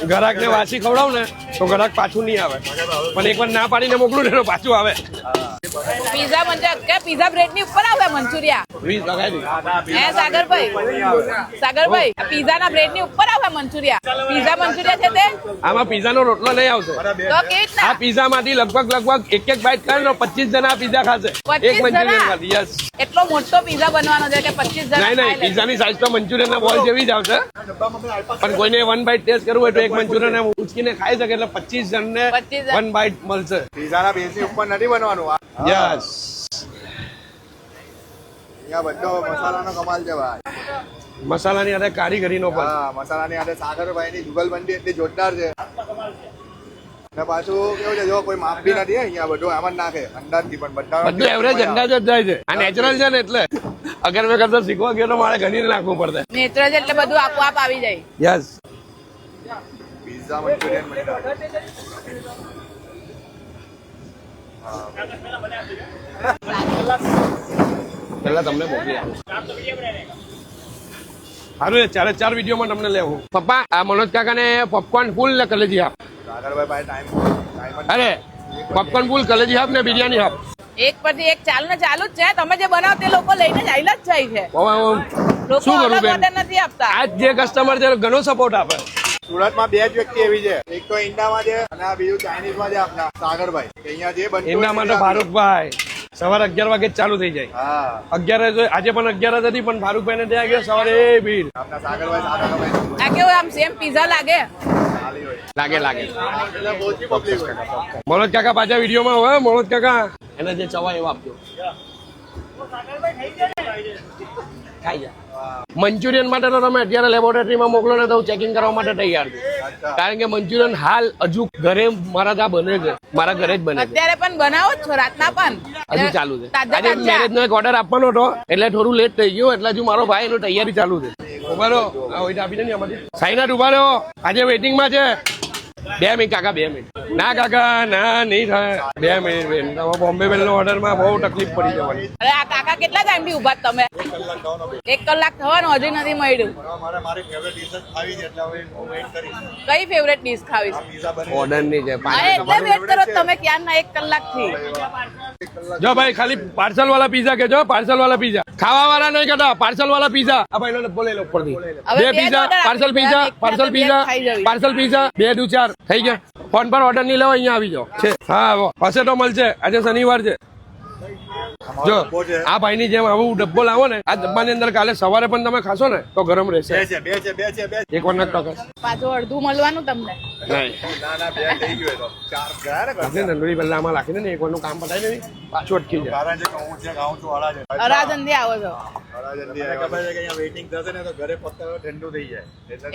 ગ્રાહકને વાસી ખવડાવ ને તો ગ્રાહક પાછું નહીં આવે, પણ એકવાર ના પાડીને મોકલું ને તો પાછું આવે. પીઝા કે પીઝા બ્રેડ ની ઉપર આવે મંચુરિયા 20 લગાવી હે સાગરભાઈ પીઝા ના બ્રેડ ની ઉપર આવે મંચુરિયા. પીઝા મંચુરિયા છે તે આમાં પીઝા નો રોટલો નહીં આવશે. તો કેવી રીતના? આ પીઝા માંથી લગભગ એક બાઈટ ખાય તો 25 જણા પીઝા ખાશે 25 એક મંચુરિયન માંથી. યસ, એટલો મોટો પીઝા બનવાનો છે કે 25 જણા નહીં પીઝા ની સાઈઝ તો મંચુરિયન ના બોલ જેવી જ આવશે, પણ કોઈને 1 બાઈટ ટેસ્ટ કરવું હોય તો એક મંચુરિયન ઉચકીને ખાઈ શકે એટલે 25 જણને 1 બાઈટ મળશે. પીઝા ના બેઝ ની ઉપર નથી બનવાનું. યસ, અહીંયા બધો મસાલાનો કમાલ છે ભાઈ. મસાલાની હાથે કારીગરીનો પણ. હા, મસાલાની હાથે સાગરભાઈ ની જુગલબંધી એટલી જોરદાર છે. અને પાછું કેવું છે, જો કોઈ માપ બી નથી અહીંયા, બધું આમ જ નાખે અંદાજથી, પણ બધું એવરેજ અંદાજ જ જાય છે. આ નેચરલ છે ને એટલે અગર મેં કદાચ શીખવા ગયો તો મારે ઘણી નાખવું પડે. નેચરલ એટલે બધું આપોઆપ આવી જાય. યસ, પીઝા મંચુરિયન પેલા તમને મોકલી આપું. સારું, 4 વિડીયોમાં તમને લેવું. પપ્પા, આ મનોજ કાકાને પોપકોર્ન ફૂલ ને કલેજી હાફ. સાગરભાઈ પાસે ટાઈમ અરે પોપકોર્ન ફૂલ, કલેજી હાફ ને બિરયાની હાફ. એક પરથી એક ચાલુ જ છે. તમે જે બનાવો તે લોકો લઈને જ આઈલા જ જાય છે. લોકો શું કરું અલગ બેન, order નથી આપતા. આજ જે કસ્ટમર છે ઘણો સપોર્ટ આપે. સુરતમાં 2 જ વ્યક્તિ એવી છે, એક તો ઈંડામાં છે અને આ બીજું ચાઇનીઝમાં છે આપણા સાગરભાઈ. અહીંયા જે બનતું એમના માટે ફારૂકભાઈ સવારે 11 વાગે જ ચાલુ થઈ જાય. હા, 11 આજે પણ 11 હતી, પણ ફારૂકભાઈ ને ત્યાં ગયા સવારે ભીડ. આપણા સાગરભાઈ આ કેવું આમ સેમ પીઝા લાગે? લાગે એટલે બહુથી પબ્લિક હોય. મનોજ કાકા પાછા વિડીયોમાં હોય. મનોજ કાકા એને જે ચવાય એવા આપજો. ખાઈ જા. મંચુરિયન માટે તો તમે અત્યારે લેબોરેટરીમાં મોકલો ને તો ચેકિંગ કરવા માટે તૈયાર છું, કારણ કે મંચુરિયન હાલ હજુ ઘરે મારા ત્યાં બને છે, મારા ઘરે જ બને છે. અત્યારે પણ બનાવો છો? રાતના પણ હજુ ચાલુ છે. તાજા આજે મેરેજ નો એક ઓર્ડર આપવાનો હતો એટલે થોડું લેટ થઈ ગયું, એટલે હજુ મારો ભાઈ એનું તૈયારી ચાલુ છે. ઉભા રહો, આપી દે ને આમાંથી. સાઈનાથ ઉભા રહો, આજે વેઇટિંગ માં છે. 2 મિનિટ કાકા, 2 મિનિટ. ના કાકા, ના નહીં થાય. 2 મિનિટ બેન, બોમ્બે બેલ નો ઓર્ડર માં બહુ તકલીફ પડી જવાની. અરે આ કાકા કેટલા ટાઈમ થી ઉભા તમે? 1 કલાક થવાનો, હજી નથી મળ્યું. મારી ફેવરેટ ડિશ આવી છે એટલે હવે હું વેઇટ કરીશ. કઈ ફેવરેટ ડીશ ખાવી છે? પીઝા બને ઓર્ડર નહીં છે. અરે એટલે વેટ કરો તમે ક્યારના 1 કલાક થી. જો ભાઈ ખાલી પાર્સલ વાળા પીઝા કે જો, પાર્સલ વાળા પીઝા ખાવા વાળા નહીં કહેતા, પાર્સલ વાળા પીઝા. આ ભાઈ નો ડબ્બો લઈ લો ઉપરથી. 2 pizza, parcel pizza, parcel pizza, parcel pizza, 2 દુ 4 થઈ ગયા. ફોન પર ઓર્ડર નહીં લેવો, અહીંયા આવી જાઓ. હા, હશે તો મળશે. આજે શનિવાર છે. જો આ ભાઈ ની જેમ આવું ડબ્બો લાવો ને, આ ડબ્બાની અંદર કાલે સવારે પણ તમે ખાશો ને તો ગરમ રહેશે. બે છે એક વાર નક્કી કરો. પાછું અડધું મળવાનું તમને. નહીં, ના 2 થઈ ગયું તો 4 ગયા ને. નંદુરી પહેલા આમાં રાખીને ને એક વારનું કામ પતાવી દેવી, પાછું અટકી જાય. કારણ છે કે હું છે ગાઉં છું અડાજણ. અરાજનથી આવો છો અડાજણથી ખબર છે કે અહીંયા વેઇટિંગ થશે ને તો ઘરે પત્તા ઠંડુ થઈ જાય,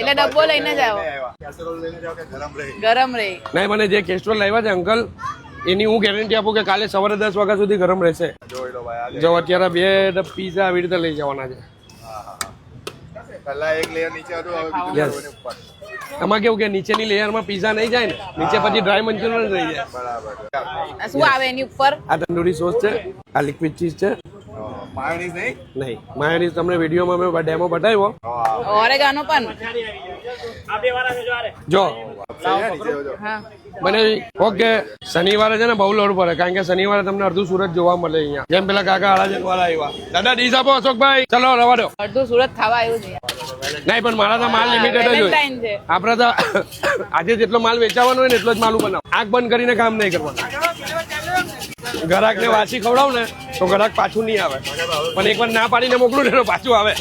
એટલે ડબ્બો લઈને જ આવો. કેસરોલ લઈને જાવ કે ગરમ રહે. ગરમ રહી. નહીં, મને જે કેસ્ટ્રોલ લાવ્યા છે અંકલ, એની હું ગેરંટી આપું કે કાલે સવારે 10 વાગ્યા સુધી ગરમ રહેશે. જોઈ લો ભાઈ. જો અત્યારે 2 પીઝા આવી રીતે લઈ જવાના છે. પહેલા એક લેયર નીચે હતું, હવે બીજું Yes. લેયર ઉપર. આમાં કેવું કે નીચેની લેયરમાં પીઝા નહીં જાય ને, નીચે પછી ડ્રાય મંચુરિયન રહી જાય. બરાબર. આ શું આવે એની ઉપર? આ તંદૂરી સોસ છે, આ લિક્વિડ ચીઝ છે. માયોનીઝ નહીં. નહીં, માયોનીઝ તમને વિડીયોમાં મેં ડેમો બતાવ્યો. ઓરેગાનો પણ. જો હા, મને ઓકે, શનિવારે છે ને બહુ લોડ પડે, કારણ કે શનિવારે તમને અડધું સુરત જોવા મળે અહીંયા. જેમ પેલા કાકા અડાજણ વાળા આવ્યા. દાદા ડીશ આપો અશોકભાઈ, ચલો રવા દો. અડધું સુરત ખાવા આવ્યું છે. નહીં, પણ મારા તો માલ લિમિટેડ જ હોય. વેલેન્ટાઇન છે. આપડે તો આજે જેટલો માલ વેચાવાનો હોય ને એટલો જ માલ બનાવો. આંખ બંધ કરીને કામ નહીં કરવાનું. ગ્રાહકને વાસી ખવડાવ ને તો ગ્રાહક પાછું નહીં આવે, પણ એકવાર ના પાડીને મોકલું ને તો પાછું આવે.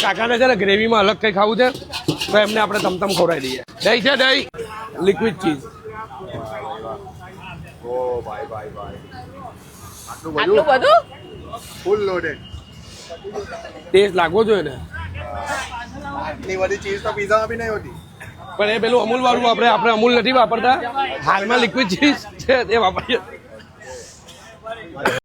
કાકાને છે ને ગ્રેવીમાં અલગ કઈ ખાવું છે તો એમને આપણે તમતમ ખવડાવી દઈએ. દહીં છે, દહીં, લિક્વિડ ચીઝ. ઓ ભાઈ આટલું બધું? ફૂલ લોડેડ. ટેસ્ટ લાગવો જોઈએ ને. આટલી બધી ચીઝ તો પીઝામાં બી નહીં હોતી. પણ એ પેલું અમૂલ વાળું આપણે અમૂલ નથી વાપરતા. હાલમાં લિક્વિડ ચીઝ છે તે વાપરીએ.